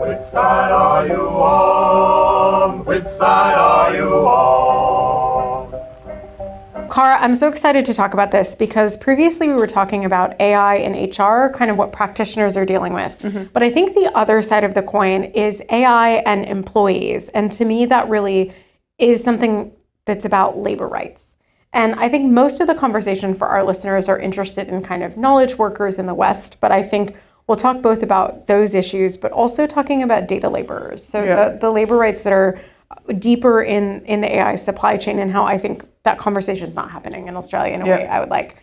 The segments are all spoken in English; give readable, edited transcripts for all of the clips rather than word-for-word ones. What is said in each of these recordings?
Which side are you on? Which side are you on? Cara, I'm so excited to talk about this because previously we were talking about AI and HR, kind of what practitioners are dealing with. But I think the other side of the coin is AI and employees. And to me, that really is something that's about labor rights. And I think most of the conversation for our listeners are interested in kind of knowledge workers in the West, but I think we'll talk both about those issues, but also talking about data laborers. So the labor rights that are deeper in the AI supply chain, and how I think that conversation is not happening in Australia in a way I would like.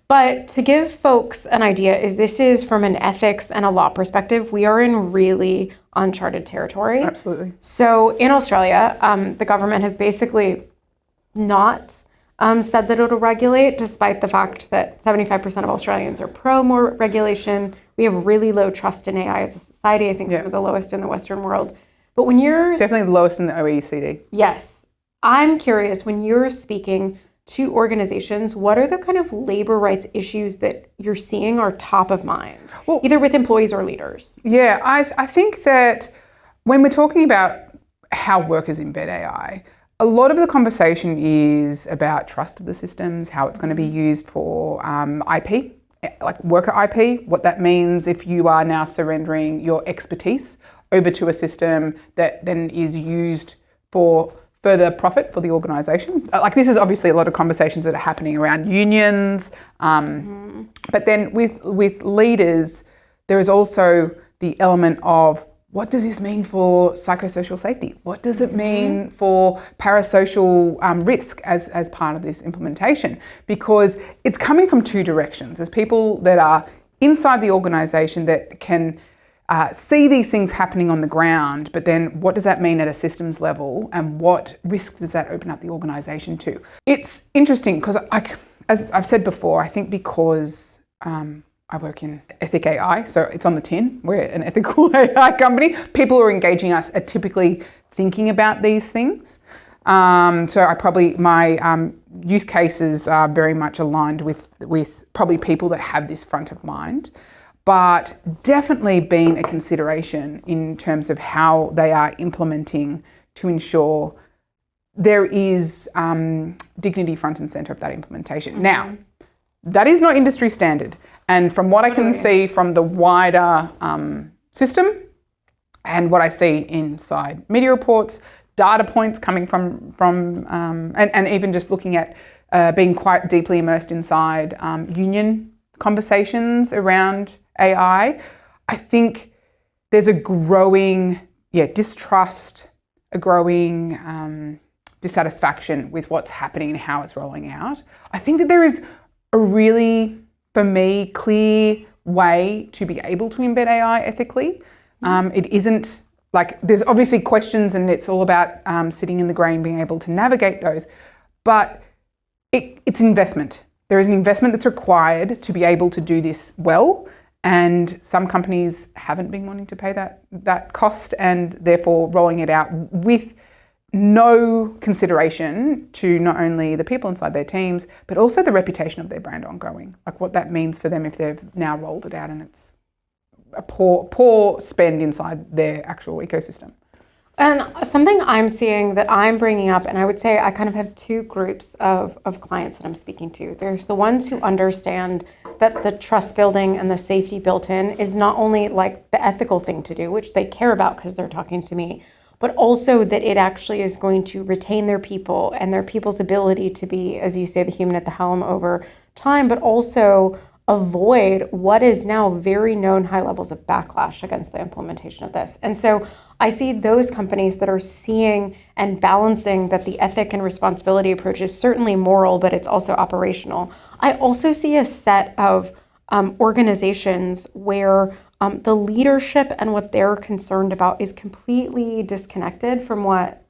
But to give folks an idea, this is from an ethics and a law perspective, we are in really uncharted territory. Absolutely. So in Australia, the government has basically not said that it'll regulate, despite the fact that 75% of Australians are pro more regulation. We have really low trust in AI as a society. I think some of the lowest in the Western world. But when you're... Definitely the lowest in the OECD. Yes. I'm curious, when you're speaking to organizations, what are the kind of labor rights issues that you're seeing are top of mind, either with employees or leaders? Yeah, I think that when we're talking about how workers embed AI, a lot of the conversation is about trust of the systems, how it's going to be used for IP, like worker IP, what that means if you are now surrendering your expertise over to a system that then is used for further profit for the organisation. Like, this is obviously a lot of conversations that are happening around unions, but then with leaders, there is also the element of, what does this mean for psychosocial safety? What does it mean for parasocial risk as part of this implementation? Because it's coming from two directions. There's people that are inside the organisation that can see these things happening on the ground, but then what does that mean at a systems level, and what risk does that open up the organisation to? It's interesting because, as I've said before, I think because I work in ethic AI, so it's on the tin. We're an ethical AI company. People who are engaging us are typically thinking about these things. So my use cases are very much aligned with probably people that have this front of mind, but definitely been a consideration in terms of how they are implementing to ensure there is dignity front and centre of that implementation. Now, that is not industry standard. And from what I can see from the wider system and what I see inside media reports, data points coming from and even just looking at being quite deeply immersed inside union conversations around AI, I think there's a growing distrust, a growing dissatisfaction with what's happening and how it's rolling out. I think that there is a really, for me, clear way to be able to embed AI ethically. It isn't like, there's obviously questions, and it's all about sitting in the grey and being able to navigate those, but it's investment. There is an investment that's required to be able to do this well, and some companies haven't been wanting to pay that cost, and therefore rolling it out with no consideration to not only the people inside their teams, but also the reputation of their brand ongoing, like what that means for them if they've now rolled it out and it's a poor spend inside their actual ecosystem. And something I'm seeing that I'm bringing up, and I would say I kind of have two groups of clients that I'm speaking to. There's the ones who understand that the trust building and the safety built in is not only like the ethical thing to do, which they care about because they're talking to me, but also that it actually is going to retain their people and their people's ability to be, as you say, the human at the helm over time, but also avoid what is now very known high levels of backlash against the implementation of this. And so I see those companies that are seeing and balancing that the ethic and responsibility approach is certainly moral, but it's also operational. I also see a set of organizations where the leadership and what they're concerned about is completely disconnected from what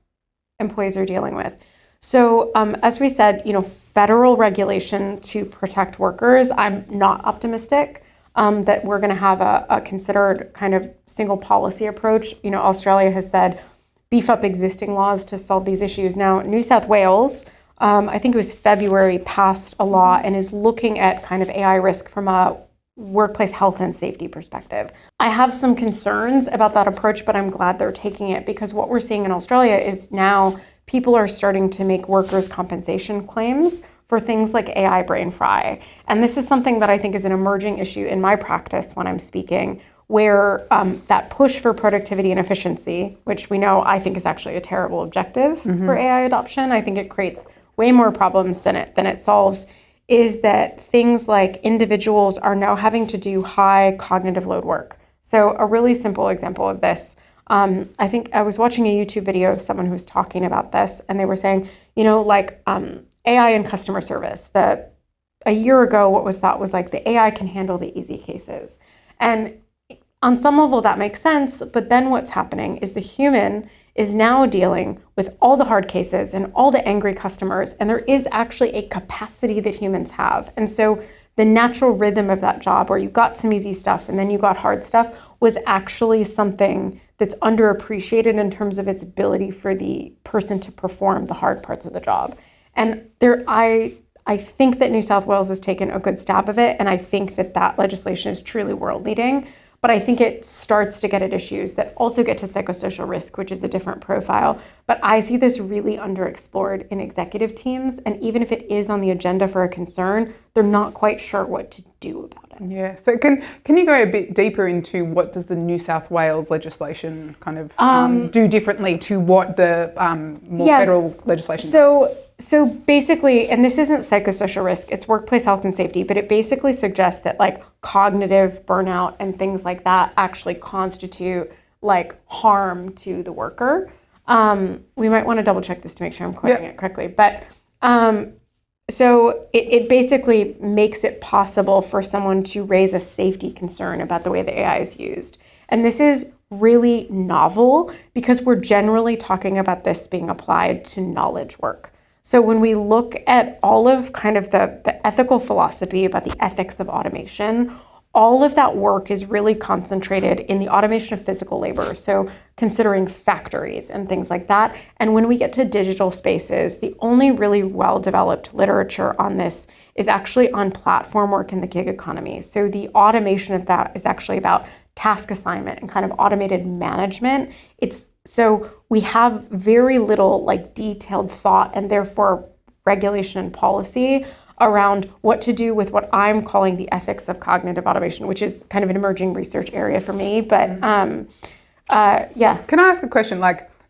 employees are dealing with. So as we said, federal regulation to protect workers, I'm not optimistic that we're going to have a considered kind of single policy approach. Australia has said beef up existing laws to solve these issues. Now, New South Wales, I think it was February, passed a law and is looking at kind of AI risk from a workplace health and safety perspective. I have some concerns about that approach, but I'm glad they're taking it, because what we're seeing in Australia is now people are starting to make workers' compensation claims for things like AI brain fry. And this is something that I think is an emerging issue in my practice when I'm speaking, where that push for productivity and efficiency, which we know I think is actually a terrible objective for AI adoption, I think it creates way more problems than it solves, is that things like individuals are now having to do high cognitive load work. So a really simple example of this, I think I was watching a YouTube video of someone who was talking about this, and they were saying, AI in customer service, that a year ago what was thought was like the AI can handle the easy cases. And on some level that makes sense, but then what's happening is the human is now dealing with all the hard cases and all the angry customers, and there is actually a capacity that humans have. And so the natural rhythm of that job, where you got some easy stuff and then you got hard stuff, was actually something that's underappreciated in terms of its ability for the person to perform the hard parts of the job. And I think that New South Wales has taken a good stab of it, and I think that legislation is truly world leading. But I think it starts to get at issues that also get to psychosocial risk, which is a different profile. But I see this really underexplored in executive teams. And even if it is on the agenda for a concern, they're not quite sure what to do about it. Yeah. So can you go a bit deeper into what does the New South Wales legislation kind of do differently to what the more federal legislation does? So basically, and this isn't psychosocial risk, it's workplace health and safety, but it basically suggests that like cognitive burnout and things like that actually constitute like harm to the worker. We might want to double check this to make sure I'm quoting it correctly. But so it basically makes it possible for someone to raise a safety concern about the way the AI is used. And this is really novel because we're generally talking about this being applied to knowledge work. So when we look at all of kind of the ethical philosophy about the ethics of automation, all of that work is really concentrated in the automation of physical labor. So considering factories and things like that. And when we get to digital spaces, the only really well-developed literature on this is actually on platform work in the gig economy. So the automation of that is actually about task assignment and kind of automated management. So we have very little like detailed thought and therefore regulation and policy around what to do with what I'm calling the ethics of cognitive automation, which is kind of an emerging research area for me. But yeah. Can I ask a question?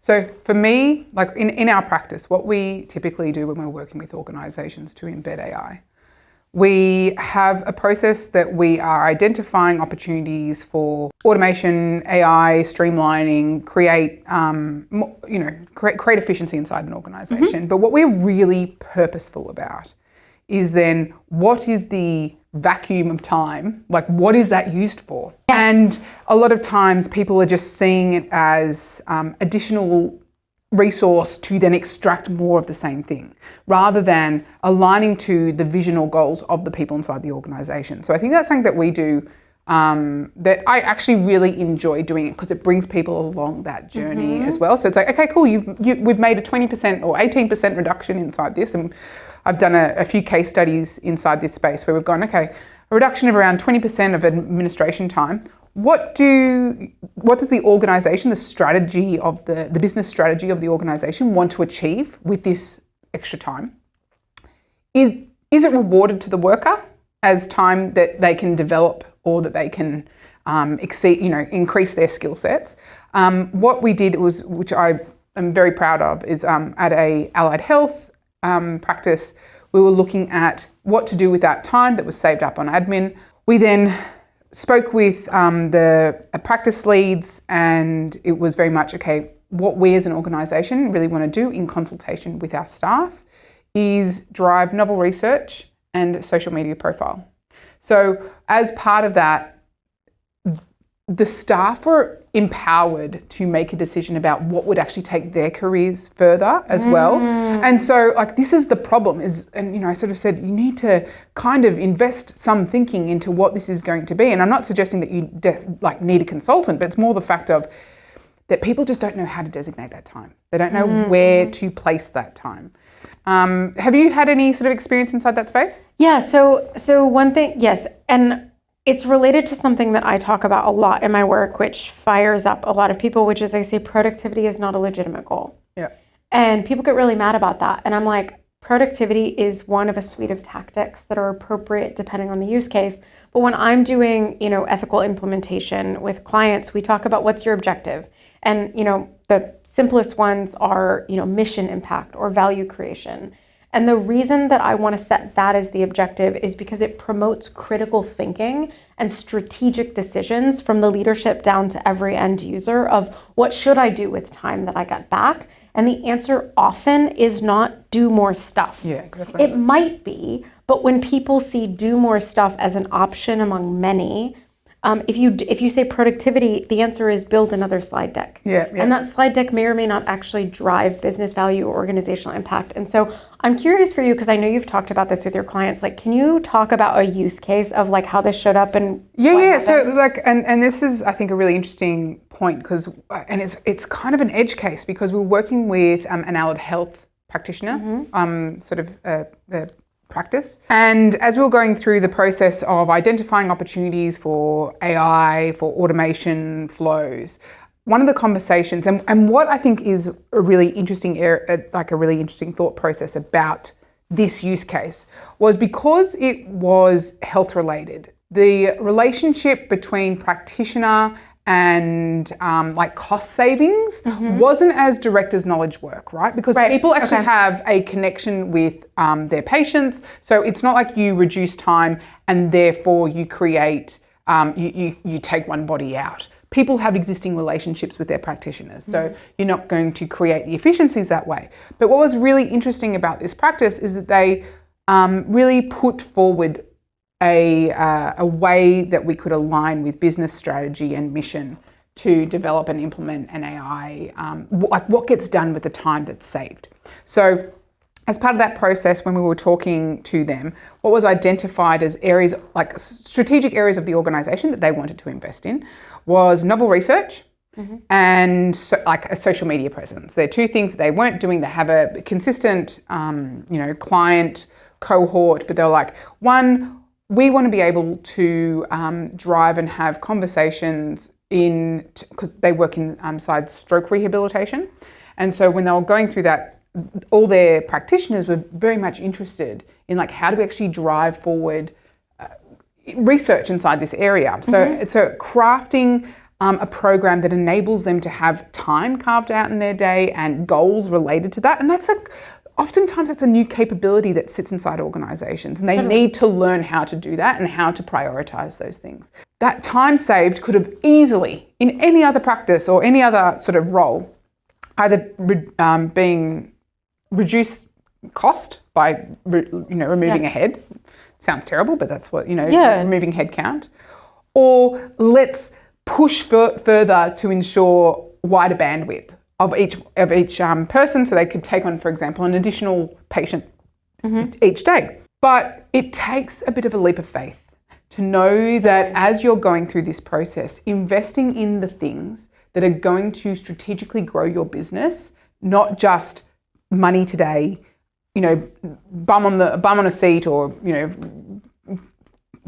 So for me, like in our practice, what we typically do when we're working with organizations to embed AI, we have a process that we are identifying opportunities for automation, AI, streamlining, create efficiency inside an organization. But what we're really purposeful about is then what is the vacuum of time? Like, what is that used for? Yes. And a lot of times people are just seeing it as additional resource to then extract more of the same thing, rather than aligning to the vision or goals of the people inside the organization. So I think that's something that we do that I actually really enjoy doing it because it brings people along that journey as well. So it's like, okay, cool, we've made a 20% or 18% reduction inside this, and I've done a few case studies inside this space where we've gone, okay, a reduction of around 20% of administration time. What does the organization, the strategy of the business strategy of the organization want to achieve with this extra time? Is it rewarded to the worker as time that they can develop or that they can increase their skill sets? What we did was, which I am very proud of, is at a allied health practice, we were looking at what to do with that time that was saved up on admin. We then spoke with the practice leads, and it was very much, okay, what we as an organisation really want to do in consultation with our staff is drive novel research and social media profile. So as part of that, the staff were empowered to make a decision about what would actually take their careers further as well. And so this is the problem I sort of said, you need to kind of invest some thinking into what this is going to be. And I'm not suggesting that you need a consultant, but it's more the fact of that people just don't know how to designate that time. They don't know where to place that time. Have you had any sort of experience inside that space? Yeah, so one thing, yes, and It's related to something that I talk about a lot in my work, which fires up a lot of people, which is I say productivity is not a legitimate goal. Yeah. And people get really mad about that. And I'm like, productivity is one of a suite of tactics that are appropriate depending on the use case. But when I'm doing, ethical implementation with clients, we talk about what's your objective. And, the simplest ones are, mission impact or value creation. And the reason that I want to set that as the objective is because it promotes critical thinking and strategic decisions from the leadership down to every end user of what should I do with time that I got back? And the answer often is not do more stuff. Yeah, exactly. It might be, but when people see do more stuff as an option among many, if you say productivity, the answer is build another slide deck. Yeah. And that slide deck may or may not actually drive business value or organizational impact. And so I'm curious for you, because I know you've talked about this with your clients, like, can you talk about a use case of like how this showed up and Yeah. So like, and this is, I think, a really interesting point because, and it's kind of an edge case because we're working with an allied health practitioner, the practice. And as we were going through the process of identifying opportunities for AI, for automation flows, one of the conversations, and what I think is a really interesting thought process about this use case was because it was health related, the relationship between practitioner and cost savings wasn't as direct as knowledge work, right? Because people actually have a connection with their patients. So it's not like you reduce time and therefore you create, you take one body out. People have existing relationships with their practitioners. So you're not going to create the efficiencies that way. But what was really interesting about this practice is that they really put forward a way that we could align with business strategy and mission to develop and implement an AI, what gets done with the time that's saved. So as part of that process, when we were talking to them, what was identified as areas, like strategic areas of the organization that they wanted to invest in was novel research and a social media presence. They're two things that they weren't doing. They have a consistent, client cohort, but they're like, one, we want to be able to drive and have conversations because they work inside stroke rehabilitation. And so when they were going through that, all their practitioners were very much interested in like, how do we actually drive forward research inside this area? So it's crafting a program that enables them to have time carved out in their day and goals related to that. And oftentimes it's a new capability that sits inside organizations and they need to learn how to do that and how to prioritize those things. That time saved could have easily, in any other practice or any other sort of role, either being reduced cost by removing a head. Sounds terrible, but that's what, removing headcount. Or let's push further to ensure wider bandwidth of each person, so they could take on, for example, an additional patient each day. But it takes a bit of a leap of faith to know that as you're going through this process, investing in the things that are going to strategically grow your business, not just money today, bum on a seat or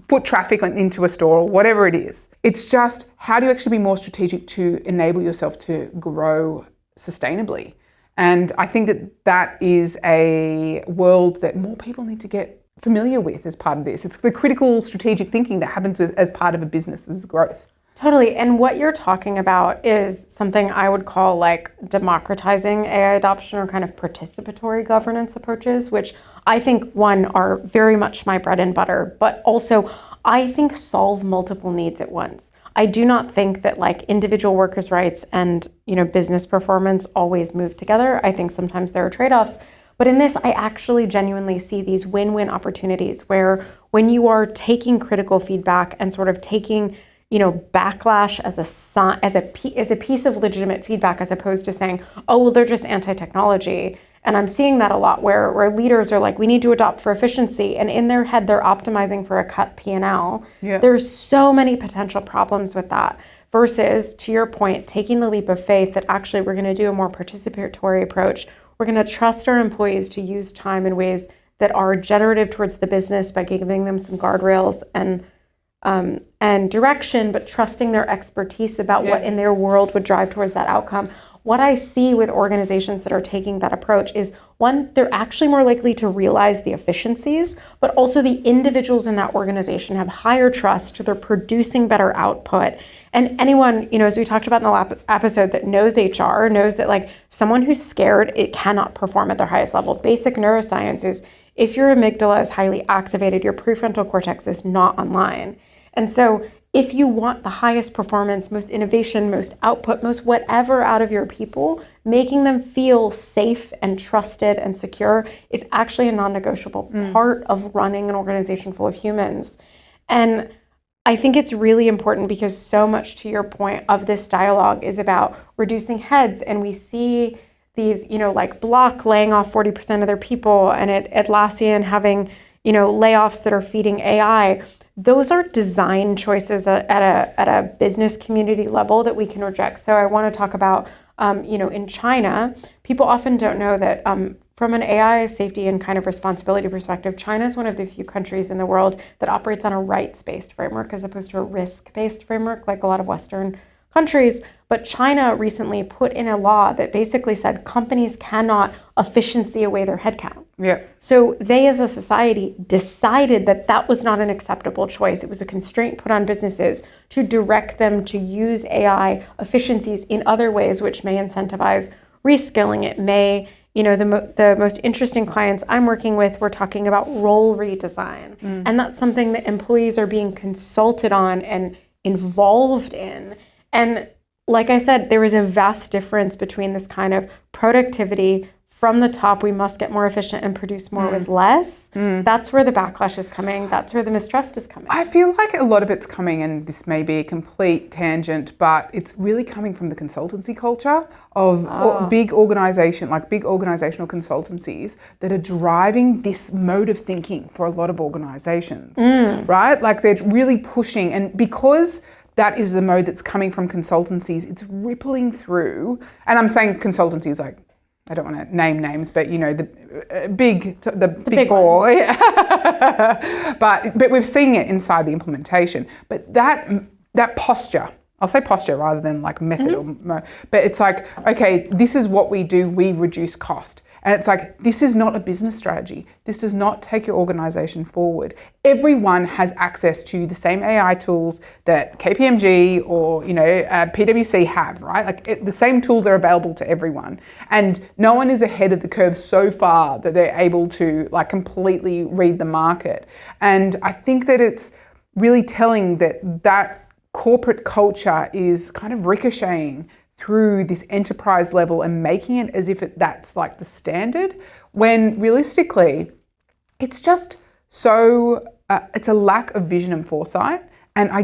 foot traffic into a store or whatever it is. It's just how do you actually be more strategic to enable yourself to grow sustainably. And I think that is a world that more people need to get familiar with as part of this. It's the critical strategic thinking that happens as part of a business's growth. Totally. And what you're talking about is something I would call like democratizing AI adoption or kind of participatory governance approaches, which I think, one, are very much my bread and butter, but also I think solve multiple needs at once. I do not think that like individual workers' rights and, business performance always move together. I think sometimes there are trade-offs. But in this, I actually genuinely see these win-win opportunities where when you are taking critical feedback and sort of taking backlash as a piece of legitimate feedback, as opposed to saying, oh, well, they're just anti-technology. And I'm seeing that a lot where leaders are like, we need to adopt for efficiency. And in their head, they're optimizing for a cut P&L. Yeah. There's so many potential problems with that versus, to your point, taking the leap of faith that actually we're going to do a more participatory approach. We're going to trust our employees to use time in ways that are generative towards the business by giving them some guardrails and and direction, but trusting their expertise about what in their world would drive towards that outcome. What I see with organizations that are taking that approach is, one, they're actually more likely to realize the efficiencies, but also the individuals in that organization have higher trust, they're producing better output. And anyone, as we talked about in the episode, that knows HR knows that like someone who's scared, it cannot perform at their highest level. Basic neuroscience is if your amygdala is highly activated, your prefrontal cortex is not online. And so if you want the highest performance, most innovation, most output, most whatever out of your people, making them feel safe and trusted and secure is actually a non-negotiable part of running an organization full of humans. And I think it's really important because so much, to your point, of this dialogue is about reducing heads. And we see these, like Block laying off 40% of their people, and at Atlassian having, layoffs that are feeding AI. Those are design choices at a business community level that we can reject. So I want to talk about, in China, people often don't know that from an AI safety and kind of responsibility perspective, China is one of the few countries in the world that operates on a rights-based framework as opposed to a risk-based framework like a lot of Western countries. But China recently put in a law that basically said companies cannot efficiency away their headcount. Yeah. So they as a society decided that that was not an acceptable choice. It was a constraint put on businesses to direct them to use AI efficiencies in other ways, which may incentivize reskilling. It may, the most interesting clients I'm working with, we're talking about role redesign. And that's something that employees are being consulted on and involved in. And like I said, there is a vast difference between this kind of productivity from the top, we must get more efficient and produce more with less. That's where the backlash is coming. That's where the mistrust is coming. I feel like a lot of it's coming, and this may be a complete tangent, but it's really coming from the consultancy culture of big organizational consultancies that are driving this mode of thinking for a lot of organizations, right? Like they're really pushing, and because that is the mode that's coming from consultancies, it's rippling through, and I'm saying consultancies like, I don't want to name names, but the big four. Yeah. but we're seeing it inside the implementation. But that posture, I'll say posture rather than like method, but it's like, okay, this is what we do. We reduce cost. And it's like, this is not a business strategy. This does not take your organization forward. Everyone has access to the same AI tools that KPMG or, PwC have, right? Like the same tools are available to everyone. And no one is ahead of the curve so far that they're able to like completely read the market. And I think that it's really telling that corporate culture is kind of ricocheting through this enterprise level and making it as if that's like the standard, when realistically, it's just so, it's a lack of vision and foresight. And I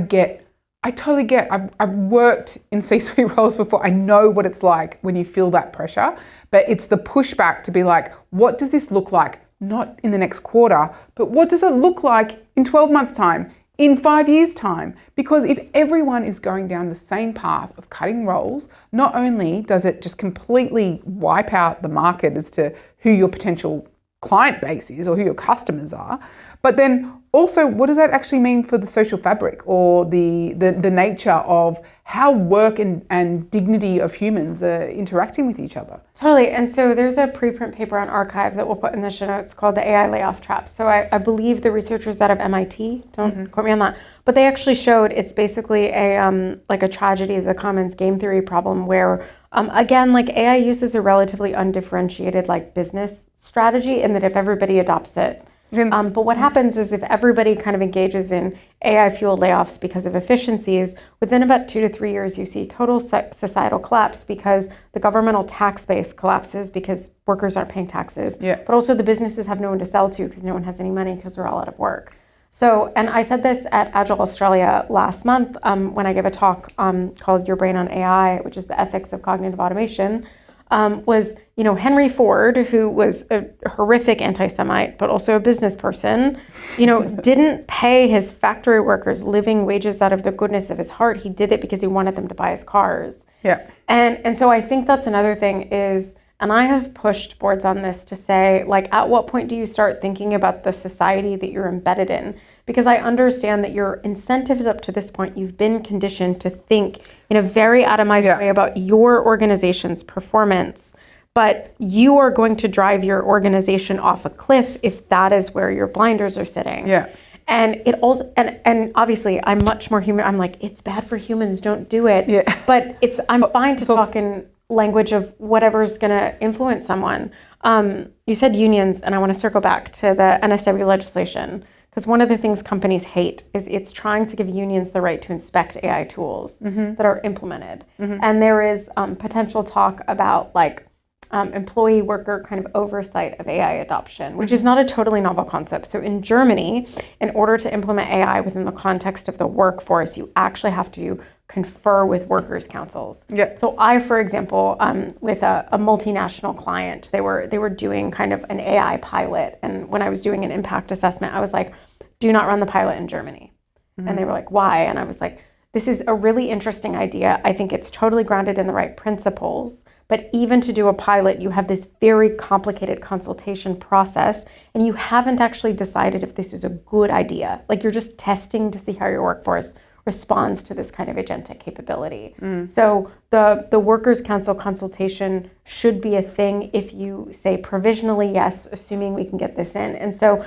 totally get, I've worked in C-suite roles before. I know what it's like when you feel that pressure, but it's the pushback to be like, what does this look like? Not in the next quarter, but what does it look like in 12 months' time? In 5 years' time? Because if everyone is going down the same path of cutting roles, not only does it just completely wipe out the market as to who your potential client base is or who your customers are, but then also, what does that actually mean for the social fabric or the nature of how work and dignity of humans are interacting with each other? Totally. And so there's a preprint paper on Archive that we'll put in the show notes called the AI layoff trap. So I believe the researchers out of MIT, don't quote me on that, but they actually showed it's basically a tragedy of the commons game theory problem where, again, like AI uses a relatively undifferentiated like business strategy in that if everybody adopts it, but what happens is if everybody kind of engages in AI-fueled layoffs because of efficiencies, within about 2 to 3 years, you see total societal collapse because the governmental tax base collapses because workers aren't paying taxes. Yeah. But also the businesses have no one to sell to because no one has any money because they're all out of work. So, and I said this at Agile Australia last month when I gave a talk called Your Brain on AI, which is the ethics of cognitive automation. Was Henry Ford, who was a horrific anti-Semite, but also a business person, didn't pay his factory workers living wages out of the goodness of his heart. He did it because he wanted them to buy his cars. Yeah. And so I think that's another thing is, and I have pushed boards on this to say, like, at what point do you start thinking about the society that you're embedded in? because I understand that your incentives up to this point, you've been conditioned to think in a very atomized way about your organization's performance. But you are going to drive your organization off a cliff if that is where your blinders are sitting. Yeah. And it also, and obviously I'm much more human. I'm like, it's bad for humans, don't do it. Yeah. But I'm fine to talk in language of whatever's going to influence someone. You said unions, and I want to circle back to the NSW legislation, because one of the things companies hate is it's trying to give unions the right to inspect AI tools that are implemented. And there is potential talk about like employee worker kind of oversight of AI adoption, which is not a totally novel concept. So in Germany, in order to implement AI within the context of the workforce, you actually have to confer with workers' councils. Yeah. So I, for example, with a multinational client, they were doing kind of an AI pilot. And when I was doing an impact assessment, I was like, do not run the pilot in Germany. And they were like, why? And I was like, this is a really interesting idea. I think it's totally grounded in the right principles. But even to do a pilot, you have this very complicated consultation process, and you haven't actually decided if this is a good idea. Like, you're just testing to see how your workforce responds to this kind of agentic capability. So the Workers' Council consultation should be a thing if you say provisionally yes, assuming we can get this in. And so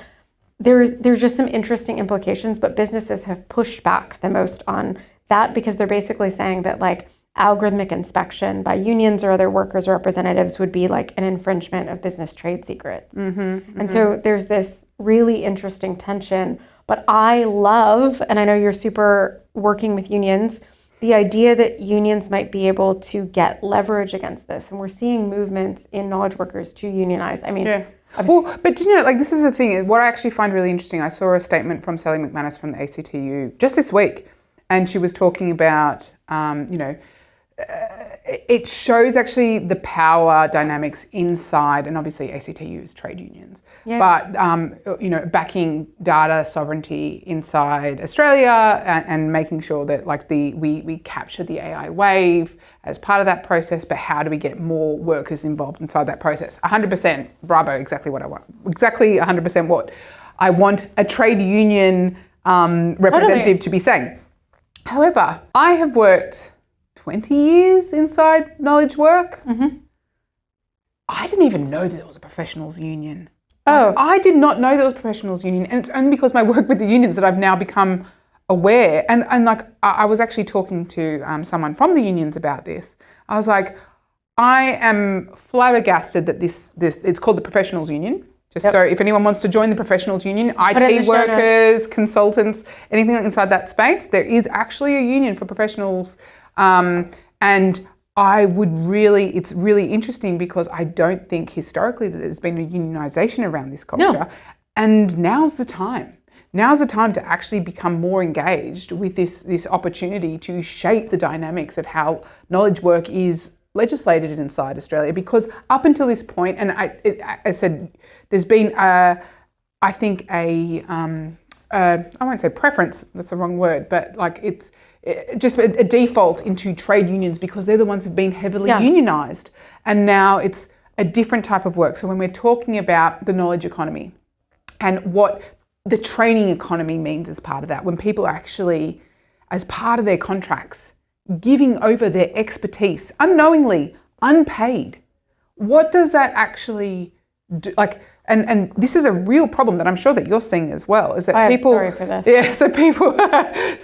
there's just some interesting implications, but businesses have pushed back the most on that because they're basically saying that like algorithmic inspection by unions or other workers' representatives would be like an infringement of business trade secrets. And so there's this really interesting tension. But I love, and I know you're super working with unions, the idea that unions might be able to get leverage against this. And we're seeing movements in knowledge workers to unionize. I mean, well, but do you know, like, this is the thing, what I actually find really interesting, I saw a statement from Sally McManus from the ACTU just this week, and she was talking about, it shows actually the power dynamics inside, and obviously ACTU is trade unions, but backing data sovereignty inside Australia and making sure that like we capture the AI wave as part of that process. But how do we get more workers involved inside that process? 100%, bravo, exactly what I want. Exactly 100% what I want a trade union representative to be saying. However, I have worked 20 years inside knowledge work. I didn't even know that there was a professionals union. I did not know there was a professionals union, and it's only because of my work with the unions that I've now become aware. And like I was actually talking to someone from the unions about this. I was like, I am flabbergasted that this it's called the professionals union. Just so if anyone wants to join the professionals union, IT workers, consultants, anything inside that space, there is actually a union for professionals. And I would it's really interesting because I don't think historically that there's been a unionization around this culture. And now's the time. Now's the time to actually become more engaged with this opportunity to shape the dynamics of how knowledge work is legislated inside Australia. Because up until this point, and I said, there's been, I think, I won't say preference, that's the wrong word, but like it's just a default into trade unions because they're the ones who've been heavily unionized. And now it's a different type of work. So when we're talking about the knowledge economy and what the training economy means as part of that, when people are actually, as part of their contracts, giving over their expertise unknowingly, unpaid, what does that actually do? Like, and this is a real problem that I'm sure that you're seeing as well, is that people, sorry for this. Yeah, so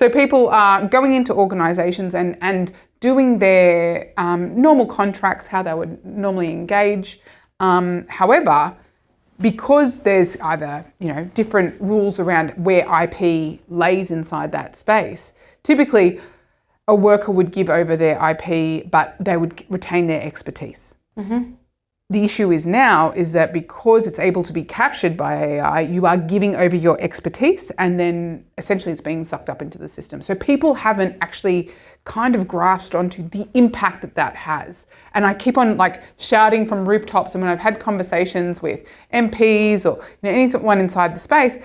people are going into organizations and doing their normal contracts, how they would normally engage. However, because there's either, different rules around where IP lays inside that space, typically a worker would give over their IP, but they would retain their expertise. The issue is now is that because it's able to be captured by AI, you are giving over your expertise and then essentially it's being sucked up into the system. So people haven't actually kind of grasped onto the impact that has. And I keep on like shouting from rooftops, and when I've had conversations with MPs or anyone inside the space,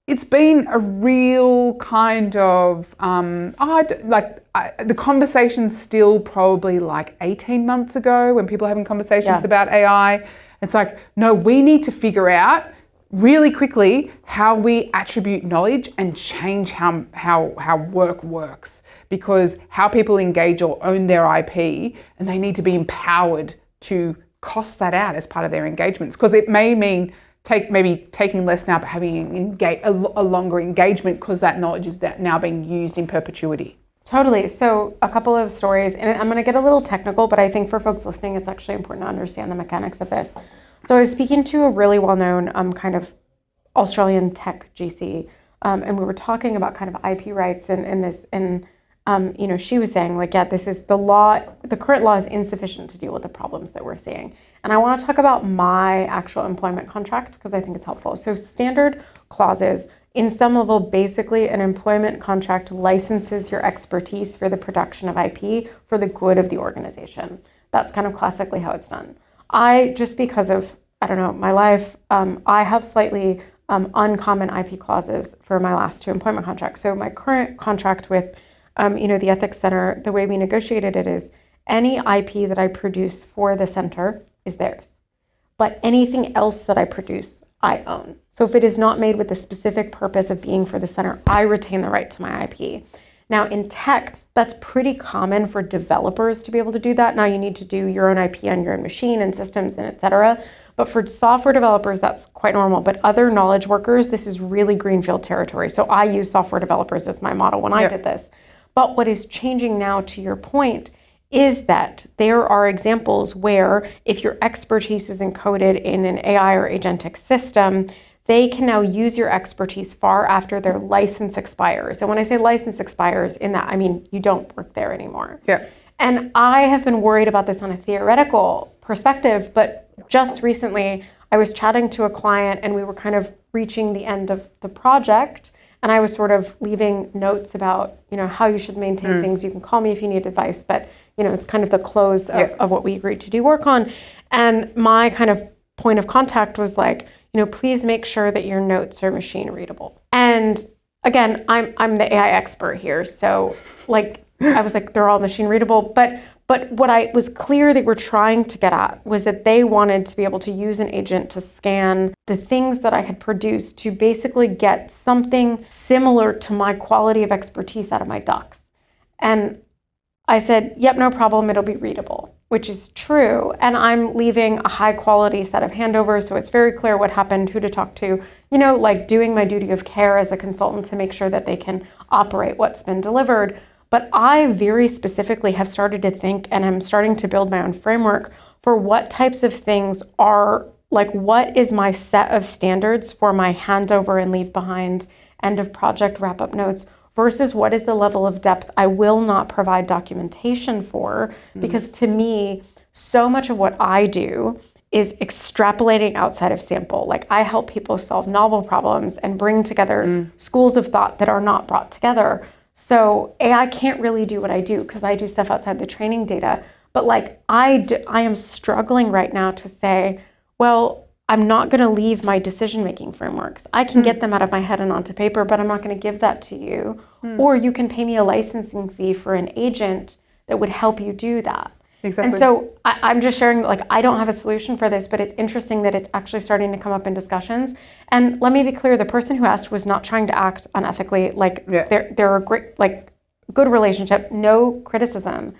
it's been a real kind of, the conversation's still probably like 18 months ago when people are having conversations about AI. It's like, no, we need to figure out really quickly how we attribute knowledge and change how work works, because how people engage or own their IP, and they need to be empowered to cost that out as part of their engagements, because it may mean maybe taking less now but having a longer engagement, because that knowledge is now being used in perpetuity. Totally. So a couple of stories, and I'm going to get a little technical, but I think for folks listening, it's actually important to understand the mechanics of this. So I was speaking to a really well-known kind of Australian tech GC, and we were talking about kind of IP rights and this, and you know, she was saying like, yeah, this is the law. The current law is insufficient to deal with the problems that we're seeing. And I want to talk about my actual employment contract because I think it's helpful. So standard clauses, in some level, basically an employment contract licenses your expertise for the production of IP for the good of the organization. That's kind of classically how it's done. Just because of, I don't know, my life, I have slightly uncommon IP clauses for my last 2 employment contracts. So my current contract with, you know, the Ethics Center, the way we negotiated it is any IP that I produce for the center is theirs. But anything else that I produce, I own. So if it is not made with the specific purpose of being for the center, I retain the right to my IP. Now in tech, that's pretty common for developers to be able to do that. Now you need to do your own IP on your own machine and systems and et cetera. But for software developers, that's quite normal. But other knowledge workers, this is really greenfield territory. So I use software developers as my model when I did this. But what is changing now, to your point, is that there are examples where if your expertise is encoded in an AI or agentic system, they can now use your expertise far after their license expires. And when I say license expires, in that, I mean you don't work there anymore. Yeah. And I have been worried about this on a theoretical perspective, but just recently I was chatting to a client and we were kind of reaching the end of the project. And I was sort of leaving notes about, you know, how you should maintain things. You can call me if you need advice, but, you know, it's kind of the close of what we agreed to do work on. And my kind of point of contact was like, you know, please make sure that your notes are machine readable. And again, I'm the AI expert here. So like, I was like, they're all machine readable. But what I was clear they were trying to get at was that they wanted to be able to use an agent to scan the things that I had produced to basically get something similar to my quality of expertise out of my docs. And I said, yep, no problem, it'll be readable, which is true. And I'm leaving a high quality set of handovers, so it's very clear what happened, who to talk to, you know, like doing my duty of care as a consultant to make sure that they can operate what's been delivered. But I very specifically have started to think, and I'm starting to build my own framework for what types of things are, like what is my set of standards for my handover and leave behind, end of project wrap-up notes, versus what is the level of depth I will not provide documentation for, because to me, so much of what I do is extrapolating outside of sample. Like I help people solve novel problems and bring together schools of thought that are not brought together. So AI can't really do what I do because I do stuff outside the training data. But like I am struggling right now to say, well, I'm not going to leave my decision-making frameworks. I can get them out of my head and onto paper, but I'm not going to give that to you. Or you can pay me a licensing fee for an agent that would help you do that. Exactly. And so I'm just sharing, like, I don't have a solution for this, but it's interesting that it's actually starting to come up in discussions. And let me be clear, the person who asked was not trying to act unethically. Like, they're a great, like, good relationship, no criticism.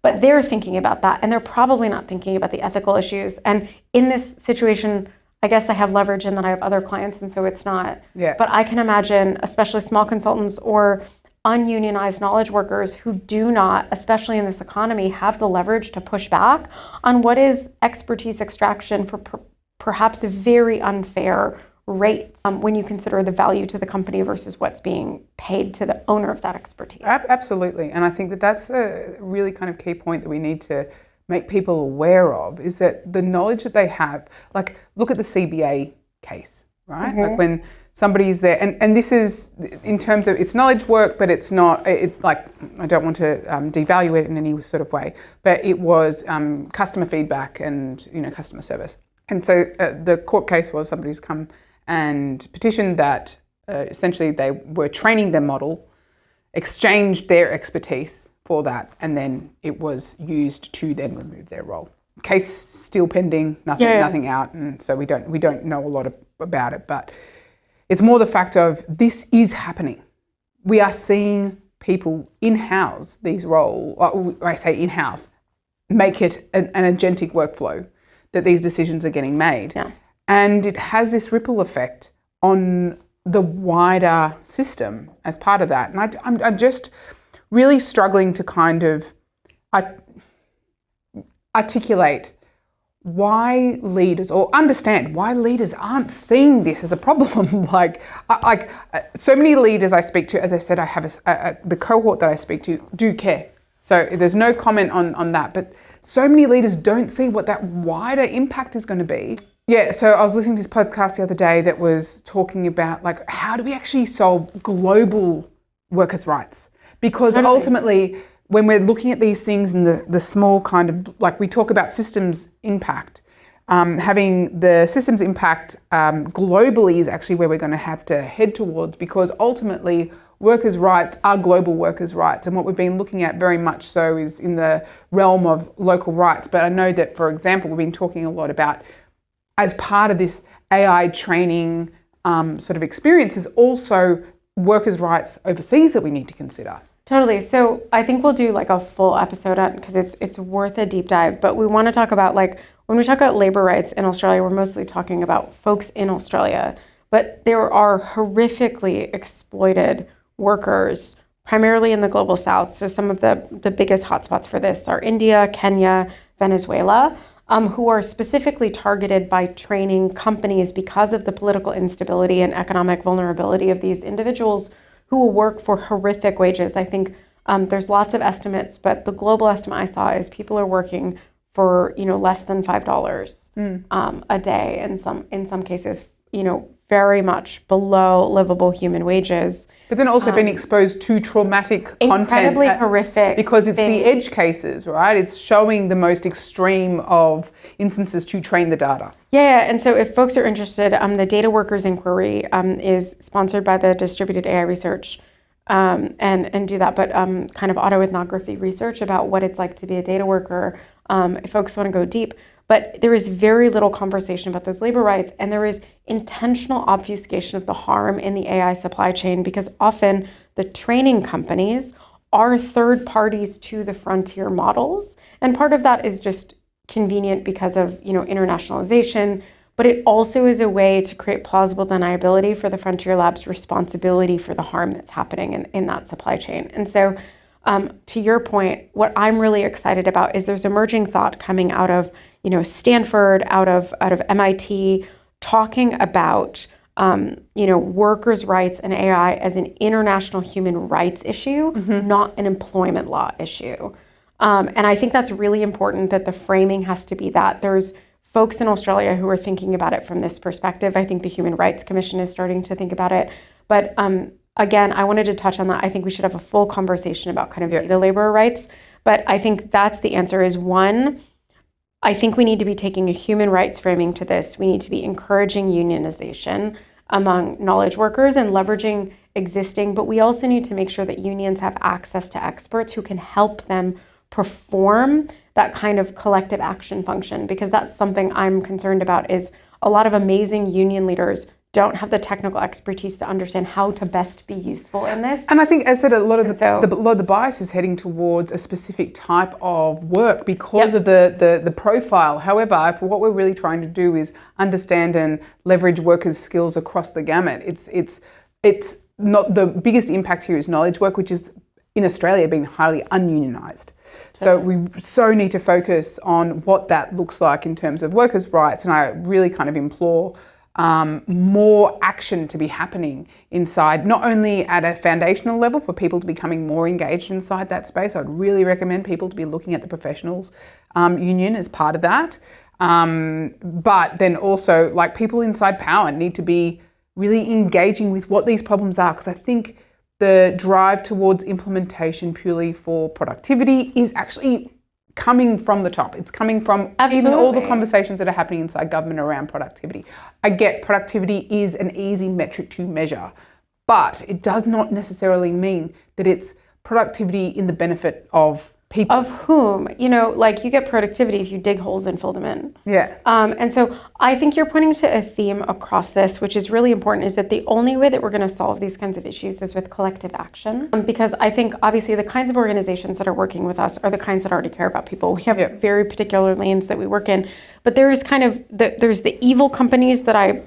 But they're thinking about that, and they're probably not thinking about the ethical issues. And in this situation, I guess I have leverage in that I have other clients, and so it's not. Yeah. But I can imagine, especially small consultants or ununionized knowledge workers who do not, especially in this economy, have the leverage to push back on what is expertise extraction for perhaps a very unfair rate when you consider the value to the company versus what's being paid to the owner of that expertise. Absolutely. And I think that that's a really kind of key point that we need to make people aware of, is that the knowledge that they have, like look at the CBA case, right? Like when somebody's there, and this is in terms of it's knowledge work, but it's not, like, I don't want to devalue it in any sort of way, but it was customer feedback and, you know, customer service. And so the court case was somebody's come and petitioned that essentially they were training their model, exchanged their expertise for that, and then it was used to then remove their role. case still pending, nothing Yeah. nothing out, and so we don't know a lot about it. But it's more the fact of this is happening. We are seeing people in-house these roles. I say in-house, make it an agentic workflow that these decisions are getting made, and it has this ripple effect on the wider system as part of that. And I'm just really struggling to kind of articulate why leaders, or understand why leaders aren't seeing this as a problem. like so many leaders I speak to, as I said, I have the cohort that I speak to do care. So there's no comment on that, but so many leaders don't see what that wider impact is going to be. Yeah, so I was listening to this podcast the other day that was talking about like, how do we actually solve global workers' rights? Because ultimately, when we're looking at these things in the small kind of, like we talk about systems impact, having the systems impact globally is actually where we're going to have to head towards, because ultimately workers' rights are global workers' rights. And what we've been looking at very much so is in the realm of local rights. But I know that, for example, we've been talking a lot about, as part of this AI training sort of experience, is also workers' rights overseas that we need to consider. Totally. So I think we'll do like a full episode on, because it's worth a deep dive. But we want to talk about, like, when we talk about labor rights in Australia, we're mostly talking about folks in Australia. But there are horrifically exploited workers, primarily in the global south. So some of the biggest hotspots for this are India, Kenya, Venezuela, who are specifically targeted by training companies because of the political instability and economic vulnerability of these individuals, who will work for horrific wages. I think there's lots of estimates, but the global estimate I saw is people are working for less than $5 a day, in some cases, very much below livable human wages. But then also being exposed to traumatic content. Incredibly horrific. Because it's things. the edge cases, right? It's showing the most extreme of instances to train the data. Yeah, and so if folks are interested, the Data Workers Inquiry is sponsored by the Distributed AI Research and do that, but kind of autoethnography research about what it's like to be a data worker, if folks want to go deep. But there is very little conversation about those labor rights, and there is intentional obfuscation of the harm in the AI supply chain, because often the training companies are third parties to the frontier models. And part of that is just convenient because of internationalization, but it also is a way to create plausible deniability for the frontier lab's responsibility for the harm that's happening in that supply chain. And so to your point, what I'm really excited about is there's emerging thought coming out of Stanford, out of MIT, talking about workers' rights and AI as an international human rights issue, not an employment law issue. And I think that's really important, that the framing has to be that. There's folks in Australia who are thinking about it from this perspective. I think the Human Rights Commission is starting to think about it. But again, I wanted to touch on that. I think we should have a full conversation about kind of data labor rights. But I think that's the answer is, one, I think we need to be taking a human rights framing to this. We need to be encouraging unionization among knowledge workers and leveraging existing, but we also need to make sure that unions have access to experts who can help them perform that kind of collective action function, because that's something I'm concerned about. Is a lot of amazing union leaders don't have the technical expertise to understand how to best be useful in this. And I think, as I said, a lot of the bias is heading towards a specific type of work because of the profile. However, if what we're really trying to do is understand and leverage workers' skills across the gamut, it's not, the biggest impact here is knowledge work, which is in Australia being highly ununionised. So we need to focus on what that looks like in terms of workers' rights, and I really kind of implore more action to be happening inside, not only at a foundational level for people to becoming more engaged inside that space. I'd really recommend people to be looking at the professionals union as part of that. But then also, like, people inside power need to be really engaging with what these problems are, because I think the drive towards implementation purely for productivity is actually coming from the top. It's coming from even all the conversations that are happening inside government around productivity. I get productivity is an easy metric to measure, but it does not necessarily mean that it's productivity in the benefit of People. Of whom? You know, like you get productivity if you dig holes and fill them in. Yeah. And so I think you're pointing to a theme across this, which is really important, is that the only way that we're going to solve these kinds of issues is with collective action. Because I think obviously the kinds of organizations that are working with us are the kinds that already care about people. We have very particular lanes that we work in, but there is kind of, there's the evil companies that I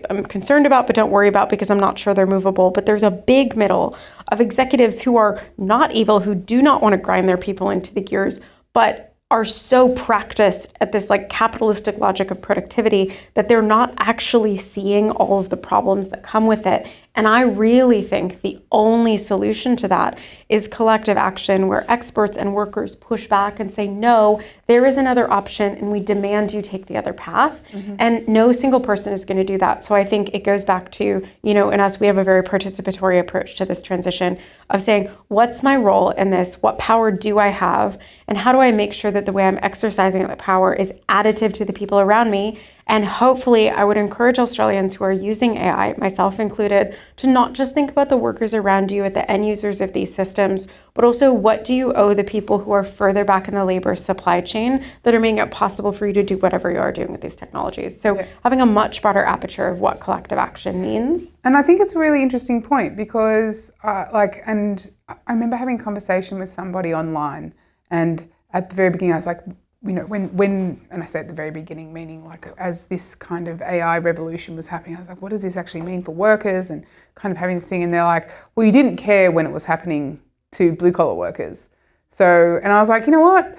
am concerned about, but don't worry about because I'm not sure they're movable. But there's a big middle of executives who are not evil, who do not want to grind their people into the gears, but are so practiced at this like capitalistic logic of productivity that they're not actually seeing all of the problems that come with it. And I really think the only solution to that is collective action, where experts and workers push back and say, no, there is another option and we demand you take the other path. And no single person is going to do that. So I think it goes back to, you know, in us, we have a very participatory approach to this transition of saying, what's my role in this? What power do I have? And how do I make sure that the way I'm exercising that power is additive to the people around me? And hopefully I would encourage Australians who are using AI, myself included, to not just think about the workers around you at the end users of these systems, but also what do you owe the people who are further back in the labor supply chain that are making it possible for you to do whatever you are doing with these technologies. So having a much broader aperture of what collective action means. And I think it's a really interesting point because and I remember having a conversation with somebody online, and at the very beginning I was like, you know, when, and I say at the very beginning, meaning like as this kind of AI revolution was happening, I was like, what does this actually mean for workers? And kind of having this thing, and they're like, well, you didn't care when it was happening to blue collar workers. So, and I was like, you know what?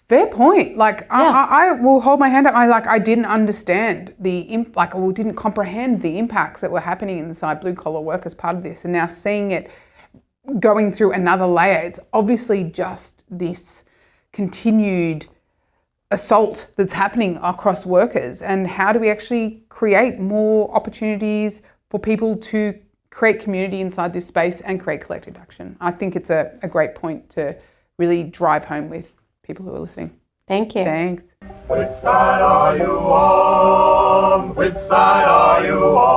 Fair point. Like, I will hold my hand up. I didn't understand didn't comprehend the impacts that were happening inside blue collar work as part of this. And now seeing it going through another layer, it's obviously just this continued assault that's happening across workers. And how do we actually create more opportunities for people to create community inside this space and create collective action? I think it's a great point to really drive home with people who are listening. Thank you. Thanks. Which side are you on? Which side are you on?